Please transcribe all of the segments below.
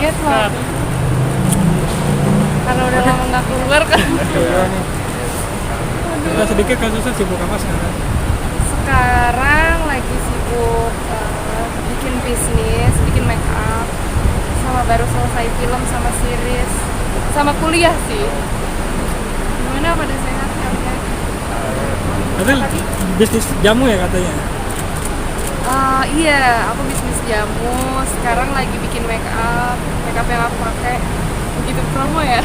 kaget loh. Karena udah lama nggak keluar kan. Kita sedikit kasusnya sibuk apa sekarang? Sekarang lagi sibuk bikin bisnis, bikin make up, sama baru selesai film sama series, sama kuliah sih. Gimana pada sehat kalian? Katanya bisnis jamu ya katanya? Iya, aku bisnis jamu. Sekarang lagi bikin make up yang aku pakai. Begitu promo ya.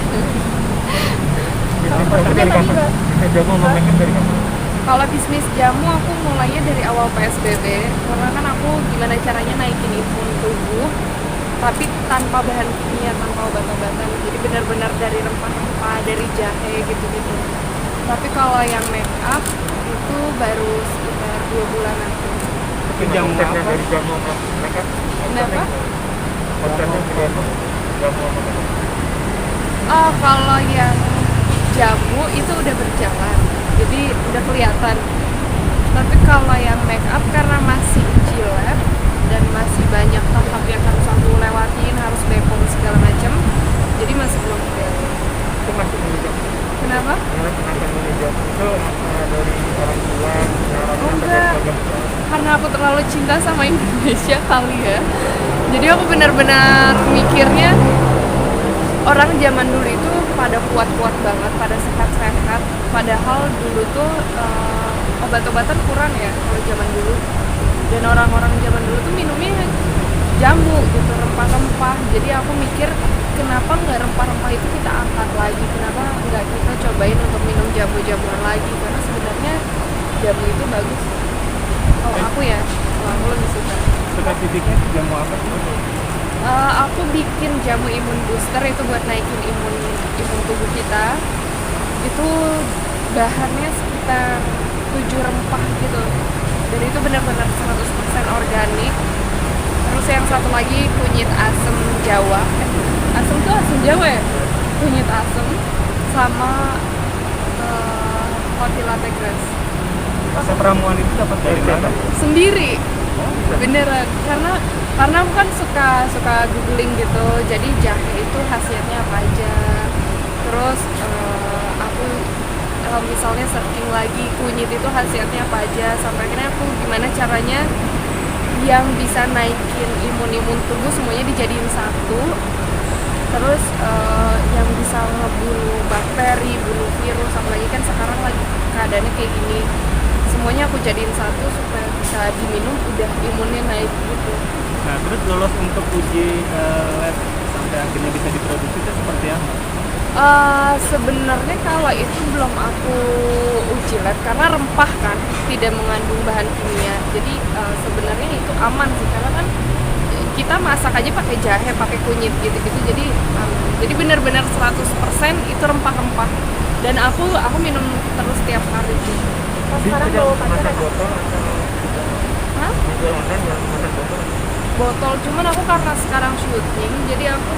Kalau bisnis jamu aku mulainya dari awal PSBB, karena kan aku gimana caranya naikin imun tubuh tapi tanpa bahan kimia, tanpa obat-obatan. Jadi benar-benar dari rempah-rempah, dari jahe gitu-gitu. Tapi kalau yang make up itu baru sekitar 2 bulanan. Jamu apa? Dari jamu make up? Kenapa? Kontennya jamu apa? Kalau yang jamu itu udah berjalan, jadi udah kelihatan. Tapi kalau yang make up karena masih uji lab dan masih banyak tahap yang harus aku lewatin, harus bepom segala macam, jadi masih belum kelihatan. Itu masih menunjuk. Kenapa? Masih menunjuk. Itu dari orang tua, Enggak, karena aku terlalu cinta sama Indonesia kali ya. Jadi aku benar-benar mikirnya orang zaman dulu itu pada kuat-kuat banget, pada sehat-sehat. Padahal dulu tuh obat-obatan kurang ya kalau zaman dulu. Dan orang-orang zaman dulu tuh minumnya jamu gitu, rempah-rempah. Jadi aku mikir kenapa nggak rempah-rempah itu kita angkat lagi? Kenapa nggak kita cobain untuk minum jamu-jamuan lagi? Karena sebenarnya jamu itu bagus. Kalau aku ya, kalau aku lebih suka. spesifiknya jamu apa sih? Aku bikin jamu imun booster itu buat naikin imun tubuh kita. Itu bahannya sekitar 7 rempah gitu. Dan itu benar-benar 100% organik. Terus yang satu lagi kunyit asem Jawa. Asem tuh asem Jawa ya? Kunyit asem sama roti latte grass. Resep ramuan itu dapat dari mana? Sendiri. Beneran, karena aku kan suka googling gitu, jadi jahe itu khasiatnya apa aja. Terus aku misalnya searching lagi kunyit itu khasiatnya apa aja, sampai akhirnya aku gimana caranya yang bisa naikin imun tubuh semuanya dijadiin satu. Terus yang bisa ngebunuh bakteri, bunuh virus, apalagi kan sekarang lagi keadaannya kayak gini. Semuanya aku jadiin satu supaya bisa diminum udah imunnya naik gitu. Nah, terus lolos untuk uji lab sampai akhirnya bisa diproduksi itu seperti apa? Sebenarnya kalau itu belum aku uji lab karena rempah kan, tidak mengandung bahan kimia. Jadi sebenarnya itu aman sih, karena kan kita masak aja pakai jahe, pakai kunyit gitu-gitu. Jadi benar-benar 100% itu rempah-rempah. Dan aku minum terus tiap hari sih. Sekarang bawa pacar botol. Hah? Botol, cuman aku karena sekarang syuting, jadi aku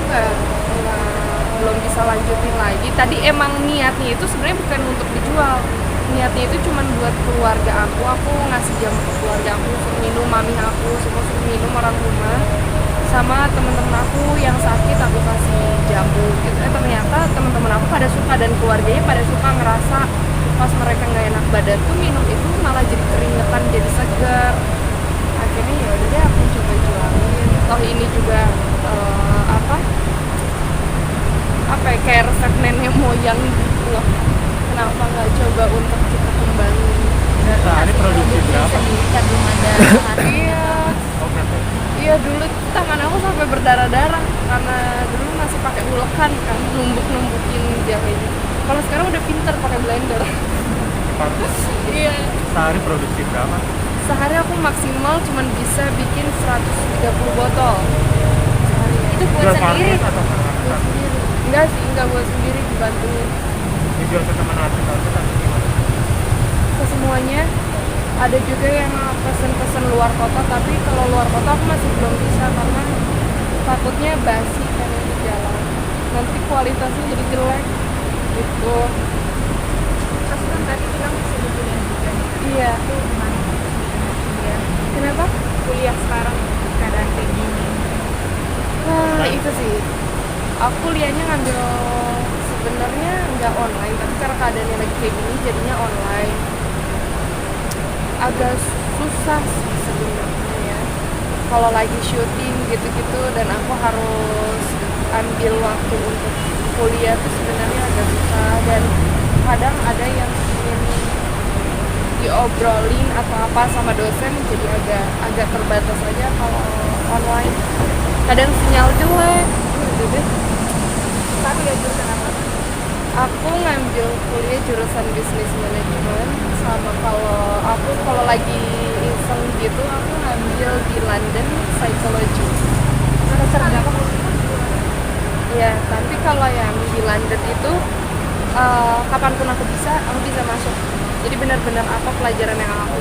belum bisa lanjutin lagi. Tadi emang niatnya itu sebenarnya bukan untuk dijual. Niatnya itu cuman buat keluarga aku ngasih jamu ke keluarga aku, suruh minum mami aku, suruh minum orang rumah. Sama temen-temen aku yang sakit aku kasih jamu gitu. Ternyata temen-temen aku pada suka dan keluarganya pada suka, ngerasa pas mereka nggak enak badan tuh minum itu malah jadi keringetan, jadi segar. Akhirnya ya udah deh aku coba jualin. Toh ini juga apa ya, kayak resep nenek moyang gitu loh. Kenapa nggak coba untuk kita kembangin? Sehari produksi berapa? Iya dulu tangan aku sampai berdarah-darah karena dulu masih pakai ulekan kan, numbukin jahenya. Kalau sekarang udah pinter pakai blender. Iya. Sehari produksi berapa? Sehari aku maksimal cuma bisa bikin 130 botol sehari. Itu buat sendiri? Atau Buat sendiri. Enggak sih, enggak buat sendiri, dibantuin. dijual ke teman atau gimana? Ke semuanya. Ada juga yang pesen luar kota, tapi kalau luar kota aku masih belum bisa karena takutnya basi kan di jalan. Nanti kualitasnya jadi jelek gitu. Terus kan tadi bilang sudah kuliah juga. Iya. Itu gimana? Kuliah. Kenapa? Kuliah sekarang keadaan kayak gini. itu sih. Aku kuliahnya ngambil sebenarnya nggak online, tapi karena keadaannya lagi kayak gini jadinya online. Agak susah sih sebenarnya ya. Kalau lagi syuting gitu-gitu dan aku harus ambil waktu untuk kuliah tuh sebenarnya agak susah, dan kadang ada yang ingin diobrolin atau apa sama dosen jadi agak terbatas aja kalau online. Kadang sinyal jelek gitu deh. Tapi ya jurusan apa? Aku ngambil kuliah jurusan bisnis manajemen, sama kalau lagi iseng gitu aku ngambil di London psychology. Semester berapa? Ya, tapi kalau yang di London itu kapanpun aku bisa masuk. Jadi benar-benar apa pelajaran yang aku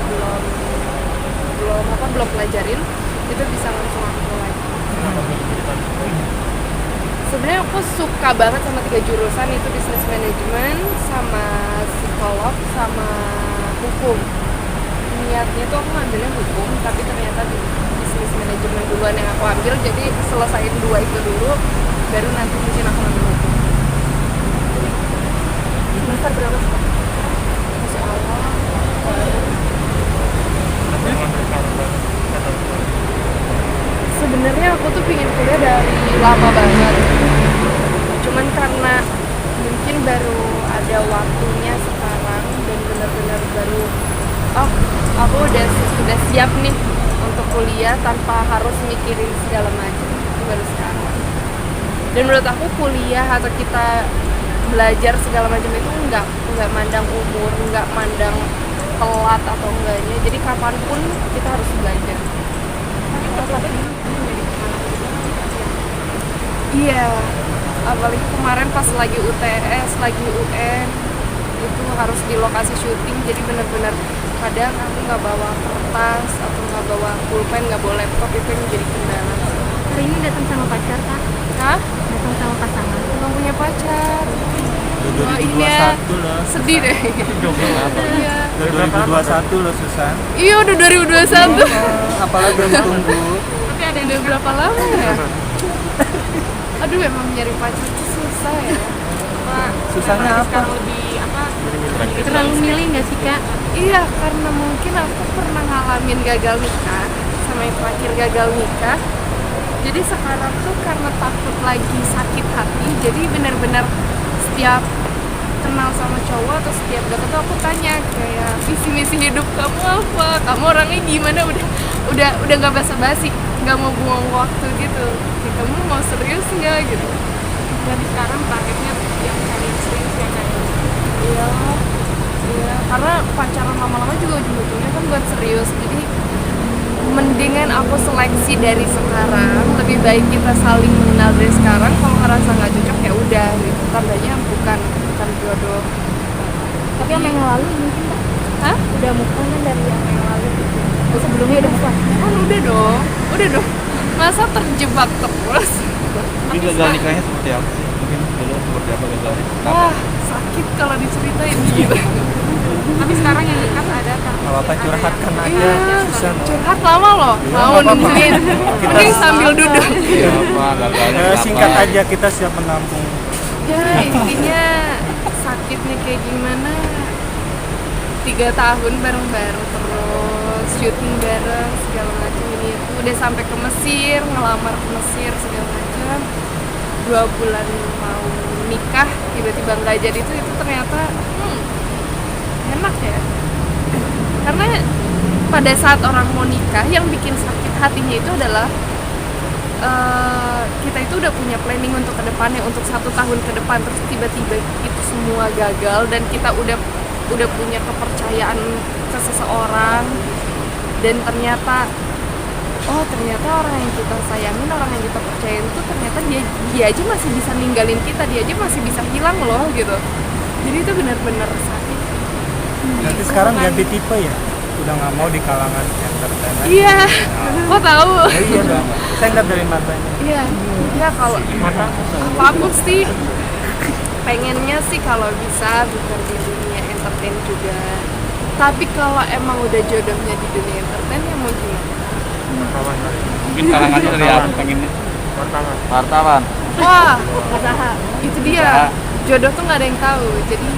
belum pelajarin itu bisa langsung aku lagi. Sebenarnya aku suka banget sama 3 jurusan itu, business management, sama psikolog, sama hukum. Niatnya tuh aku ngambilnya hukum, tapi ternyata di business management duluan yang aku ambil, jadi selesain 2 itu dulu, baru nanti mungkin aku ambil hukum. Semester berapa sih? Masya Allah. Sebenarnya aku tuh pingin kuliah dari lama banget, cuman karena mungkin baru ada waktunya sekarang dan benar-benar baru aku udah siap nih untuk kuliah tanpa harus mikirin segala macam, itu baru sekarang. Dan menurut aku kuliah atau kita belajar segala macam itu nggak mandang umur, nggak mandang telat atau enggaknya, jadi kapanpun kita harus belajar. Iya, apalagi kemarin pas lagi UTS, lagi UN, itu harus di lokasi syuting, jadi benar-benar kadang aku nggak bawa kertas atau nggak bawa pulpen, nggak bawa laptop, itu yang jadi kendala. Hari ini datang sama pacar kah? Hah? Datang sama pasangan? Belum punya pacar. Udah 2021 loh. Sedih deh. Iya. Udah 2021 loh Susan. Iya, udah 2021. Apalagi belum tunggu. Tapi ada udah berapa lama ya? Aduh, emang nyari pacar itu susah ya. Susahnya apa? Sekarang lebih apa? Terlalu milih nggak sih kak? Iya, karena mungkin aku pernah ngalamin gagal nikah sama yang terakhir gagal nikah. Jadi sekarang tuh karena takut lagi sakit hati, jadi benar-benar setiap kenal sama cowok atau setiap deket tuh aku tanya kayak visi misi hidup kamu apa, kamu orangnya gimana, udah nggak basa-basi, nggak mau buang waktu gitu. Kayak, kamu mau serius nggak gitu? Dan sekarang targetnya yang cari serius ya kak? Iya, karena pacaran lama-lama juga ujung-ujungnya kan buat serius. Jadi mendingan aku seleksi dari sekarang, lebih baik kita saling mengenal dari sekarang. Kalau ngerasa nggak cocok ya udah gitu, tandanya bukan jodoh. Tapi yang lalu mungkin kak? Hah? Udah move on kan dari yang lalu? Sebelumnya udah move on? Kan udah dong, masa terjebak terus. Tapi gagal nikahnya seperti apa sih? Mungkin dulu seperti apa gagalnya? Wah, sakit kalau diceritain gitu. Tapi sekarang yang dekat ada kak? Kalau apa curhatkan aja Iya, Susan. curhat lama loh, mau apa-apa. nungguin. Mending sambil duduk. Singkat aja, kita siap menampung. Ya intinya sakitnya kayak gimana, 3 tahun bareng-bareng terus syuting bareng segala macam, ini itu udah sampai ke Mesir, ngelamar ke Mesir segala macam, 2 bulan mau nikah tiba-tiba nggak jadi, itu ternyata enak ya, karena pada saat orang mau nikah yang bikin sakit hatinya itu adalah kita itu udah punya planning untuk kedepannya, untuk 1 tahun ke depan, terus tiba-tiba itu semua gagal dan kita udah punya kepercayaan ke seseorang, dan ternyata orang yang kita sayangin, orang yang kita percayain itu ternyata dia aja masih bisa ninggalin kita, dia aja masih bisa hilang loh gitu. Jadi itu benar-benar sakit. Nanti sekarang ganti tipe ya? Udah nggak mau di kalangan entertainment. Iya, kok tahu? Iya dong. Saya ngeliat dari matanya. Iya, kalau aku sih pengennya sih kalau bisa bukan di dunia entertain juga. Tapi kalau emang udah jodohnya di dunia entertain ya mau gimana? Mungkin kalangannya dari apa pengennya? Wartawan. Wah, itu dia. Jodoh tuh nggak ada yang tahu. Jadi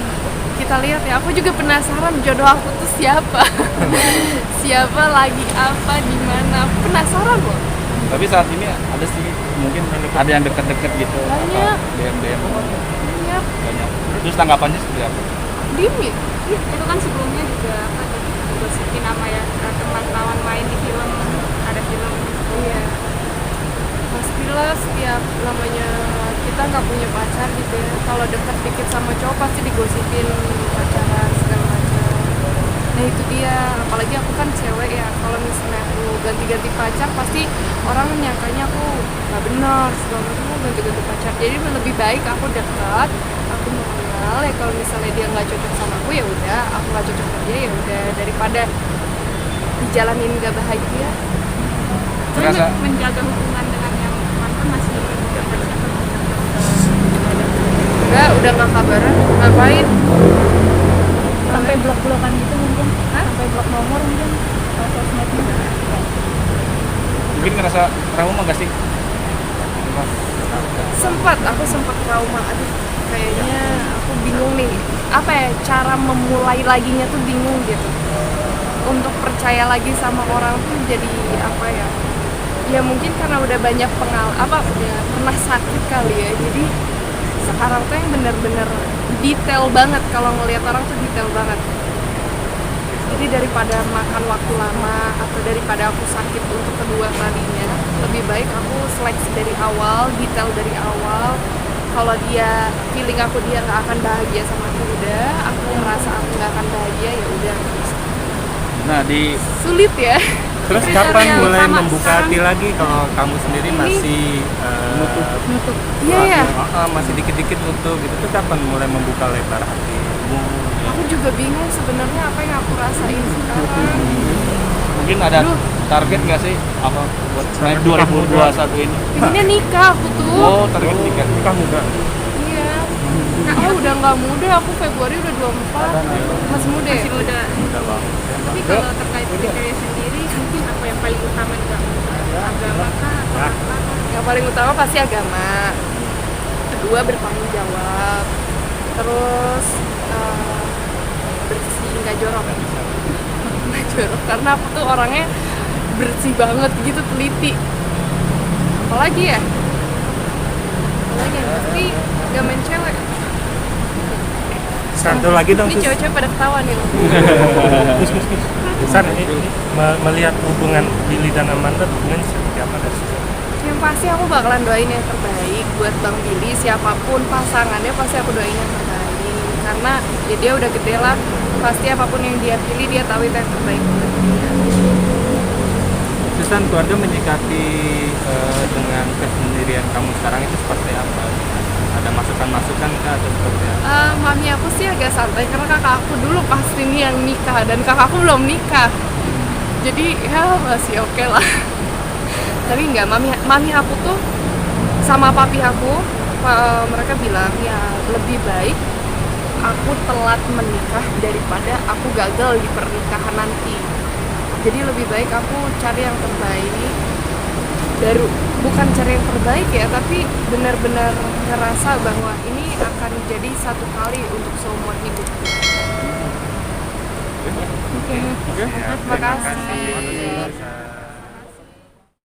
kita lihat ya. Aku juga penasaran jodoh aku tuh siapa. Siapa lagi apa di mana. Aku penasaran loh. Tapi saat ini ada sih mungkin ada yang deket-deket gitu. Banyak. DM. Banyak. Banyak. Terus tanggapannya seperti apa? Dimi. Itu kan sebelumnya juga apa tadi gosipin apa ya teman kawan main di film, ada film. Iya. Pastilah setiap namanya kita nggak punya pacar gitu ya. Kalau deket dikit sama cowok pasti digosipin pacaran segala macam. Nah itu dia. Apalagi aku kan cewek ya. Kalau misalnya aku ganti-ganti pacar pasti orang nyangkanya aku nggak benar segala macam. Aku ganti-ganti pacar. Jadi lebih baik aku dekat. Aku mengenal ya. Kalau misalnya dia nggak cocok sama aku ya udah. Aku nggak cocok sama dia ya udah. Daripada dijalanin nggak bahagia. Tapi Terasa- menjaga hubungan dengan yang mantan masih Enggak, udah nggak kabaran. Ngapain? sampai blok-blokan gitu mungkin. Sampai blok nomor mungkin atau sosmednya. Mungkin ngerasa trauma gak sih? Aku sempat trauma. Aduh, kayaknya aku bingung nih. Apa ya, cara memulai laginya tuh bingung gitu. Untuk percaya lagi sama orang tuh jadi apa ya? Ya mungkin karena udah banyak pernah sakit kali ya. Jadi sekarang tuh yang bener-bener detail banget. Kalau ngelihat orang tuh detail banget. Jadi daripada makan waktu lama atau daripada aku sakit untuk kedua kalinya, lebih baik aku seleksi dari awal, detail dari awal. Kalau dia feeling aku dia nggak akan bahagia sama aku, udah. Aku ngerasa aku nggak akan bahagia, ya udah. Nah, di Sulit ya. Terus Tapi kapan yang mulai sama membuka hati lagi kalau kamu sendiri Ini- masih nutup. Iya ya. masih dikit-dikit nutup gitu tuh kapan mulai membuka lebar hatimu? Aku juga bingung sebenarnya apa yang aku rasain sekarang. mungkin ada Aduh. target nggak sih apa buat 2021 ini? Pinginnya nikah aku tuh. Oh, target nikah. Nikah muda. Iya. Oh, udah nggak muda, aku Februari udah 24. Masih muda ya? Masih muda. Muda banget. Tapi kalau terkait kriteria sendiri mungkin apa yang paling utama juga agama kah atau apa? Yang paling utama pasti agama. Kedua bertanggung jawab. Terus bersih, nggak jorok. Nggak jorok karena aku tuh orangnya bersih banget gitu, teliti. Apalagi ya? Apalagi yang pasti gak main cewek. Satu lagi dong, Ini Sus. cewek-cewek pada ketawa nih. San, ini melihat hubungan Billy dan Amanda hubungan seperti apa dan Sus? Yang pasti aku bakalan doain yang terbaik buat Bang Billy, siapapun pasangannya pasti aku doain yang terbaik. Karena ya dia udah gede lah, pasti apapun yang dia pilih dia tahu itu yang terbaik buat dia. Susan, keluarga menyikapi dengan kesendirian kamu sekarang itu seperti apa? Ada masukan-masukan kah atau seperti apa? Mami aku sih agak santai karena kakak aku dulu pasti nih yang nikah dan kakakku belum nikah. Jadi ya masih oke lah. Tapi enggak, mami aku tuh sama papi aku mereka bilang ya lebih baik aku telat menikah daripada aku gagal di pernikahan nanti. Jadi lebih baik aku cari yang terbaik. Bukan cari yang terbaik ya, tapi benar-benar ngerasa bahwa ini akan jadi satu kali untuk seumur hidup. Oke. Ya, Terima kasih. kasih.